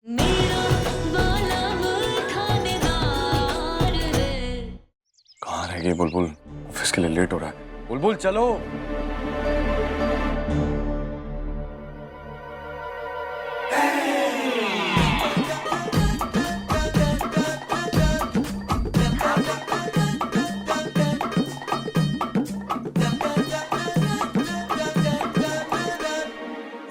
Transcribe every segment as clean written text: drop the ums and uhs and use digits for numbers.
मेरा वाला वो थानेदार है। कहाँ रह गई बुलबुल? ऑफिस के लिए लेट हो रहा है। बुलबुल चलो।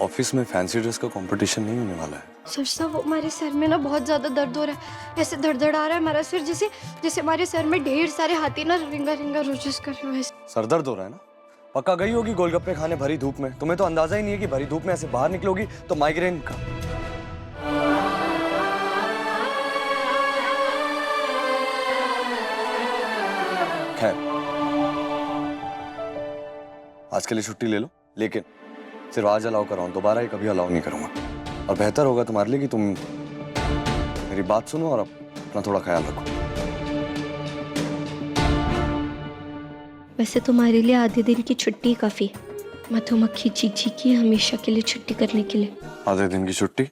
ऑफिस में फैंसी ड्रेस का कंपटीशन नहीं होने वाला है। सच साहब, हमारे सर में ना बहुत ज्यादा दर्द हो रहा है। ऐसे धड़धड़ आ रहा है हमारा सिर, जैसे जैसे हमारे सर में ढेर सारे हाथी ना रिंगा रिंगा रोजिस कर रहे हैं। सर दर्द हो रहा है ना? पक्का गई होगी गोलगप्पे खाने भरी धूप में। तुम्हें तो अंदाजा ही नहीं है कि भरी धूप में ऐसे बाहर निकलोगी तो माइग्रेन का। खैर, आज के लिए छुट्टी ले लो, लेकिन सिर्फ आज अलाउ कर रहा हूं, दोबारा ही कभी अलाउ नहीं करूंगा। और बेहतर होगा तुम्हारे लिए कि तुम मेरी बात सुनो और अपना थोड़ा ख्याल रखो। वैसे तुम्हारे लिए आधे दिन की छुट्टी काफी है। मधुमक्खी चीची की हमेशा के लिए छुट्टी करने के लिए। आधे दिन की छुट्टी?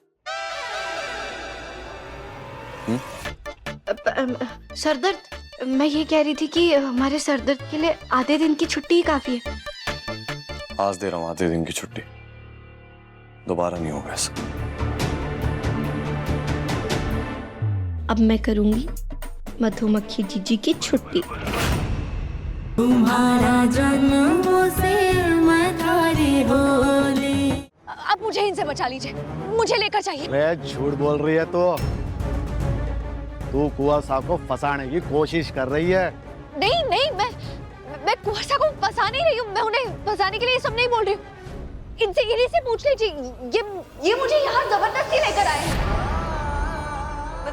सर दर्द, मैं ये कह रही थी कि हमारे सर दर्द के लिए आधे दिन की छुट्टी ही काफी है। आज दे रहा हूं आधे दिन की छुट्टी, दोबारा नहीं होगा ऐसा। अब मैं करूंगी मधुमक्खी जीजी की छुट्टी। तुम्हारा जन्मों से मैं थारी होली। अब मुझे इनसे बचा लीजिए, मुझे लेकर चाहिए। अरे झूठ बोल रही है तू कुआसा को फंसाने की कोशिश कर रही है। नहीं नहीं, मैं कुआसा को फंसा नहीं रही हूँ। मैं उन्हें फंसाने के लिए ये सब नहीं बोल रही हूँ। इनसे इन्हीं से पूछ लीजिए, ये मुझे यहाँ जबरदस्ती लेकर आए।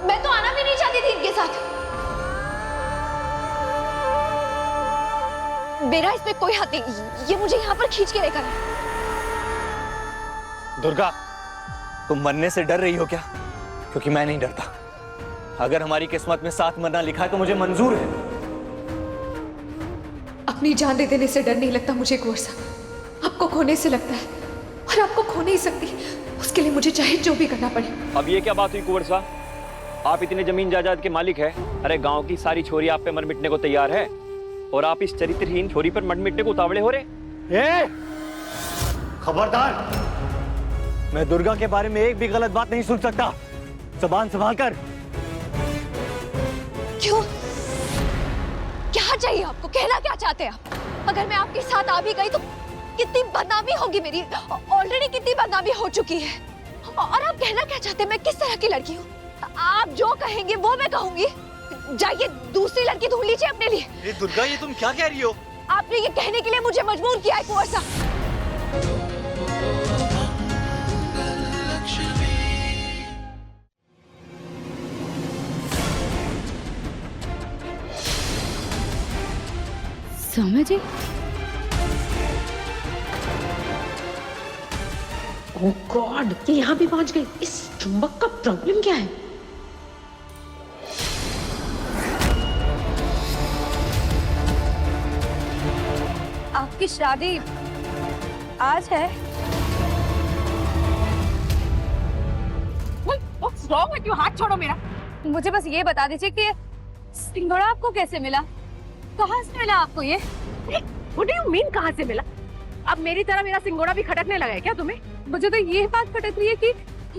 मैं तो आना भी नहीं चाहती थी इनके साथ। मेरा इसमें कोई हाथ नहीं, ये मुझे यहाँ पर खींच के लेकर आए। दुर्गा, तुम मरने से डर रही हो क्या? क्योंकि मैं नहीं डरता। अगर हमारी किस्मत में साथ मरना लिखा है तो मुझे मंजूर है। अपनी जान दे देने से डर नहीं लगता मुझे कुंवर। आपको खोने से लगता है, और आपको खो नहीं सकती। उसके लिए मुझे चाहे जो भी करना पड़े। अब ये क्या बात हुई कुंवर साहब? आप इतने जमीन जायदाद के मालिक हैं। अरे गांव की सारी छोरी आप पे मर मिटने को तैयार है, और आप इस चरित्रहीन छोरी पर मर मिटने को उतावले हो रहे। खबरदार! मैं दुर्गा के बारे में एक भी गलत बात नहीं सुन सकता। जुबान संभाल कर। क्यों? क्या चाहिए आपको? कहना क्या चाहते हैं आप? अगर मैं आपके साथ आ भी गई तो कितनी बदनामी होगी मेरी। ऑलरेडी कितनी बदनामी हो चुकी है। और आप कहना क्या चाहते हैं? मैं किस तरह की लड़की हूँ? आप जो कहेंगे वो मैं कहूंगी। जाइए दूसरी लड़की ढूंढ लीजिए अपने लिए। दुर्गा, ये तुम क्या कह रही हो? आपने ये कहने के लिए मुझे मजबूर किया है कुंवर साहब। समझे? ओह गॉड, ये यहाँ भी पहुंच गई। इस चुंबक का प्रॉब्लम क्या है? आपकी शादी आज है। What's wrong with you? हाथ छोड़ो मेरा। मुझे बस ये बता दीजिए कि सिंघोड़ा आपको कैसे मिला? कहाँ से मिला आपको ये? What do you mean कहाँ से मिला? अब मेरी तरह मेरा सिंघोड़ा भी खटकने लगा है क्या तुम्हें? मुझे तो ये बात खटक रही है कि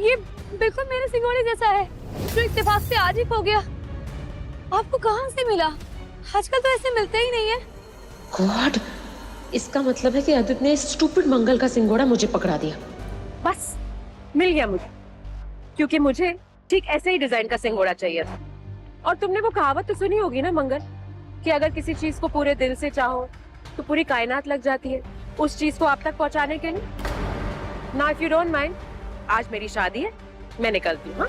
ये बिल्कुल मेरे सिंघोड़े जैसा है, जो इत्तेफाक से आज ही खो गया। आपको कहाँ से मिला? आजकल तो ऐसे मिलते ही नहीं है। गॉड, इसका मतलब है कि आदित्य ने स्टूपिड मंगल का सिंघोड़ा मुझे पकड़ा दिया। बस मिल गया मुझे, क्योंकि मुझे ठीक ऐसे ही डिजाइन का सिंघोड़ा चाहिए था। और तुमने वो कहावत तो सुनी होगी ना मंगल, कि अगर किसी चीज को पूरे दिल से चाहो तो पूरी कायनात लग जाती है उस चीज को आप तक पहुंचाने के लिए। Now if you don't mind, आज मेरी शादी है, मैं निकलती हूँ।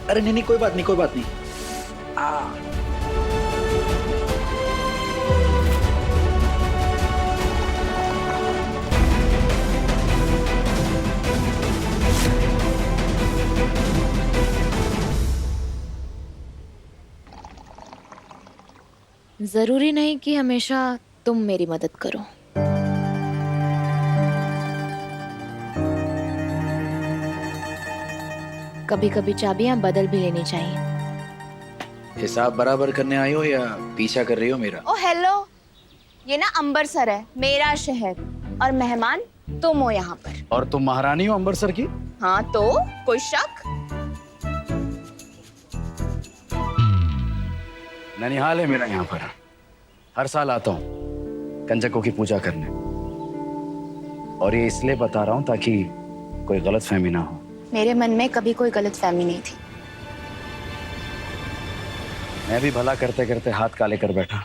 अरे नहीं, कोई बात नहीं। जरूरी नहीं कि हमेशा तुम मेरी मदद करो। कभी कभी चाबियां बदल भी लेनी चाहिए। हिसाब बराबर करने आई हो या पीछा कर रही हो मेरा? ओ हेलो, ये ना अम्बरसर है, मेरा शहर, और मेहमान तुम हो यहाँ पर। और तुम महारानी हो अम्बरसर की? हाँ तो कोई शक? ननिहाल है मेरा यहाँ पर। हर साल आता हूँ कंजकों की पूजा करने, और ये इसलिए बता रहा हूँ ताकि कोई गलतफहमी ना हो। मेरे मन में कभी कोई गलतफहमी नहीं थी। मैं भी भला करते करते हाथ काले कर बैठा।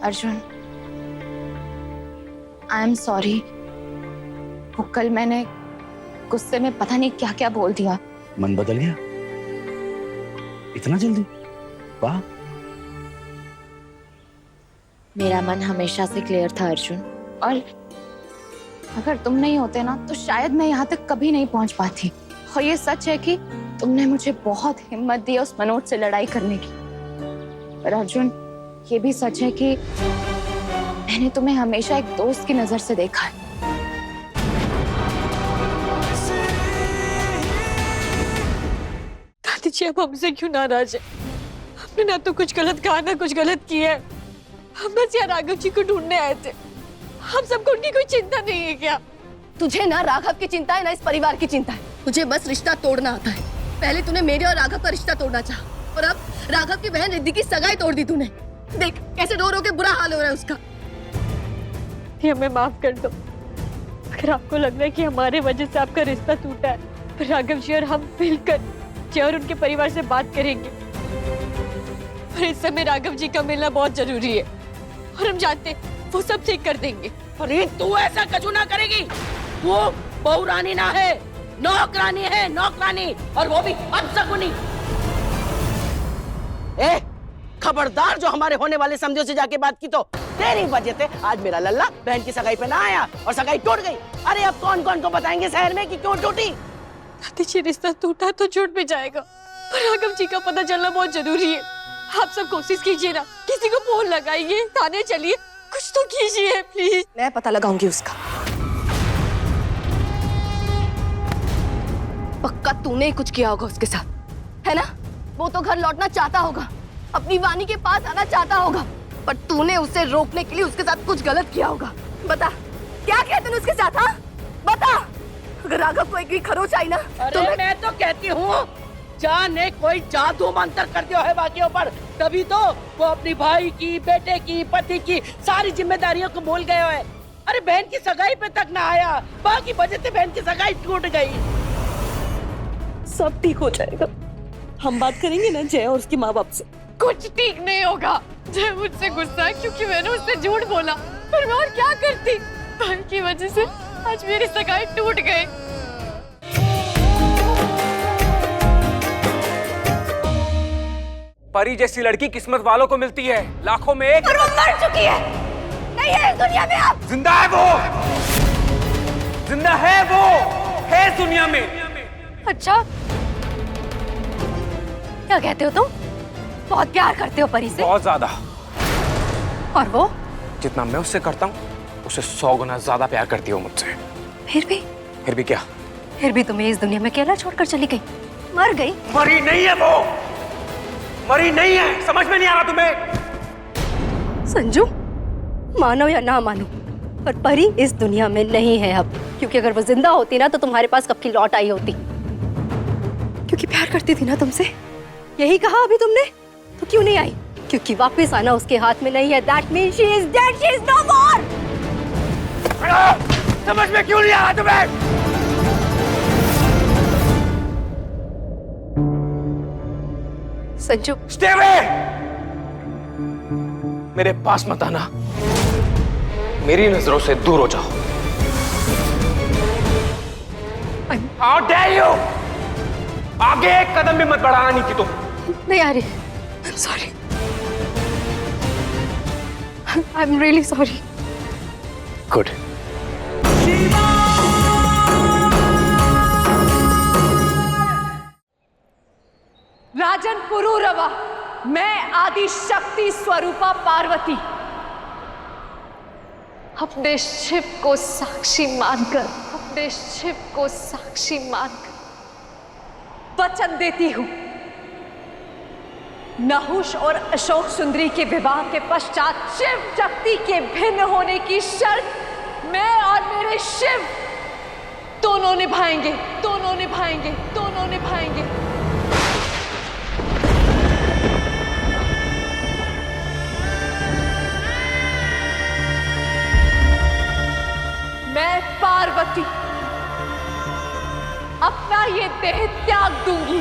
Arjun, I am sorry. वो कल मैंने गुस्से में पता नहीं क्या क्या बोल दिया। मन बदल गया इतना जल्दी? वाह। मेरा मन हमेशा से क्लियर था अर्जुन। और अगर तुम नहीं होते ना तो शायद मैं यहाँ तक कभी नहीं पहुंच पाती। और ये सच है कि तुमने मुझे बहुत हिम्मत दी उस मनोज से लड़ाई करने की। पर अर्जुन, ये भी सच है कि मैंने तुम्हें हमेशा एक दोस्त की नजर से देखा है। दादी जी, अब हमसे क्यों नाराज है? हमने ना तो कुछ गलत कहा ना कुछ गलत किया है। हम बस यहाँ राघव जी को ढूंढने आए थे। हम सबको उनकी कोई चिंता नहीं है क्या? तुझे ना राघव की चिंता है ना इस परिवार की चिंता है। तुझे बस रिश्ता तोड़ना आता है। पहले तूने मेरे और राघव का रिश्ता तोड़ना चाहा, और अब राघव की बहन रिद्धि की सगाई तोड़ दी तूने। देख कैसे रो रो के बुरा हाल हो रहा है उसका। ये हमें माफ कर दो। अगर आपको लग रहा है कि हमारे वजह से आपका रिश्ता टूटा है, तो राघव जी और हम मिलकर जय और उनके परिवार से बात करेंगे। और इस समय राघव जी का मिलना बहुत जरूरी है, और हम जानते हैं वो सब ठीक कर देंगे। अरे तू ऐसा कछु ना करेगी। वो बहू रानी ना है, नौकरानी है, नौकरानी, और वो भी अपशकुनी। ए, खबरदार जो हमारे होने वाले समझो से जाके बात की तो तेरी वजह से आज मेरा लल्ला बहन की सगाई पे ना आया और सगाई टूट गई। अरे अब कौन कौन को बताएंगे शहर में कि क्यों टूटी? दादी जी, रिश्ता टूटा तो छूट भी जाएगा, पर राघव जी का पता चलना बहुत जरूरी है। आप सब कोशिश कीजिए ना, किसी को फोन लगाइए, थाने चलिए, कुछ तो कीजिए प्लीज। मैं पता लगाऊंगी उसका। पक्का तूने ही कुछ किया होगा उसके साथ, है ना? वो तो घर लौटना चाहता होगा, अपनी वानी के पास आना चाहता होगा, पर तूने उसे रोकने के लिए उसके साथ कुछ गलत किया होगा। बता क्या किया तूने उसके साथ? हाँ बता। अगर राघव को एक भी खरोच आई ना तो मैं तो कहती हूँ जाने कोई जादू मंत्र कर दिया है बाकियों पर, तभी तो वो अपनी भाई की, बेटे की, पति की सारी जिम्मेदारियों को भूल गए है। अरे बहन की सगाई पे तक ना आया, बाकी वजह से बहन की सगाई टूट गई। सब ठीक हो जाएगा। हम बात करेंगे ना जय और उसके माँ बाप से। कुछ ठीक नहीं होगा। जय मुझसे गुस्सा है क्योंकि मैंने उससे झूठ बोला, पर मैं और क्या करती? भाई की वजह से आज मेरी सगाई टूट गई। परी जैसी लड़की किस्मत वालों को मिलती है, लाखों में एक। पर वो मर चुकी है, नहीं है इस दुनिया में अब। जिंदा है वो, जिंदा है वो, है इस दुनिया में। अच्छा क्या कहते हो तुम? बहुत प्यार करते हो परी से? बहुत ज्यादा। और वो जितना मैं उससे करता हूँ उसे 100 गुना ज्यादा प्यार करती हो मुझसे। फिर भी क्या? फिर भी तुम्हें इस दुनिया में अकेला छोड़कर चली गई, मर गई। मरी नहीं है वो, मरी नहीं है, समझ में नहीं आ रहा तुम्हें? संजू, मानो या ना मानो, पर परी इस दुनिया में नहीं है अब, क्योंकि अगर वो जिंदा होती ना तो तुम्हारे पास कब की लौट आई होती। क्योंकि प्यार करती थी ना तुमसे, यही कहा अभी तुमने, तो क्यों नहीं आई? क्योंकि वापस आना उसके हाथ में नहीं है। That means she is dead, she is no more। समझ में क्यों नहीं आ रहा तुम्हें? Sanju, Stay away! मेरे पास मत आना, मेरी नजरों से दूर हो जाओ। How dare you! आगे एक कदम भी मत बढ़ाना नहीं थी तुम। नहीं आ रही। I'm sorry. I'm really sorry. Good. राजन पुरूरवा, मैं आदि शक्ति स्वरूपा पार्वती अपने शिव को साक्षी मानकर वचन देती हूं, नहुष और अशोक सुंदरी के विवाह के पश्चात शिव शक्ति के भिन्न होने की शर्त मैं और मेरे शिव दोनों निभाएंगे। मैं पार्वती अपना ये देह त्याग दूंगी।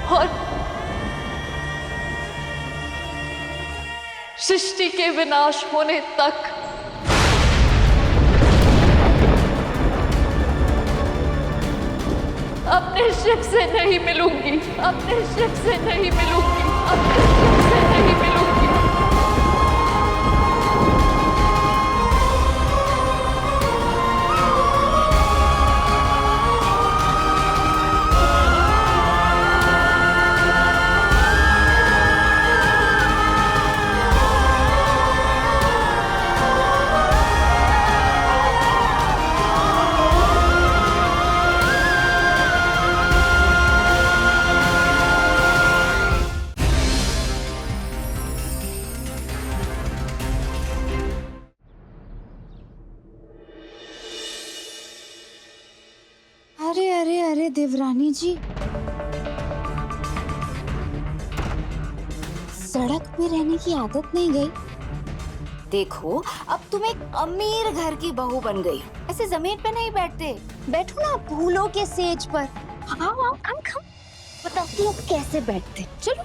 और सृष्टि के विनाश होने तक अपने शिव से नहीं मिलूंगी। अरे देवरानी जी, सड़क पे रहने की आदत नहीं गई? देखो, अब तुम एक अमीर घर की बहू बन गई, ऐसे जमीन पे नहीं बैठते, बैठो ना फूलों के सेज पर। आओ खम बताती हूँ कैसे बैठते। चलो।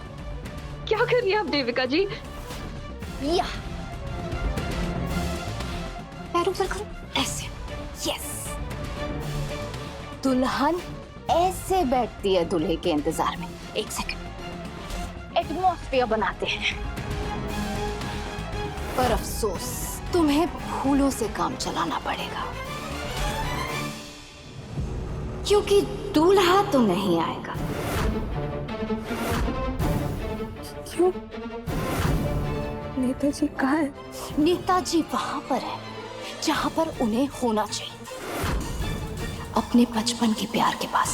क्या कर रही हैं आप देविका जी? या पैरों पर करो ऐसे। यस। दुल्हन ऐसे बैठती है दूल्हे के इंतजार में। एक सेकंड, एटमॉस्फेयर बनाते हैं। पर अफसोस, तुम्हें फूलों से काम चलाना पड़ेगा, क्योंकि दूल्हा तो नहीं आएगा। क्यों? नेताजी कहाँ है? नेताजी वहां पर है जहां पर उन्हें होना चाहिए, अपने बचपन के प्यार के पास।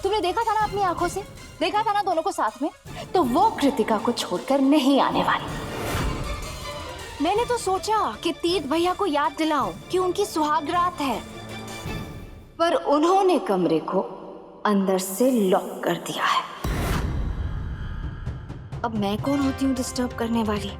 तुमने देखा था ना अपनी आंखों से, देखा था ना दोनों को साथ में, तो वो कृतिका को छोड़कर नहीं आने वाली। मैंने तो सोचा कि तीर्थ भैया को याद दिलाऊं कि उनकी सुहाग रात है, पर उन्होंने कमरे को अंदर से लॉक कर दिया है। अब मैं कौन होती हूँ डिस्टर्ब करने वाली?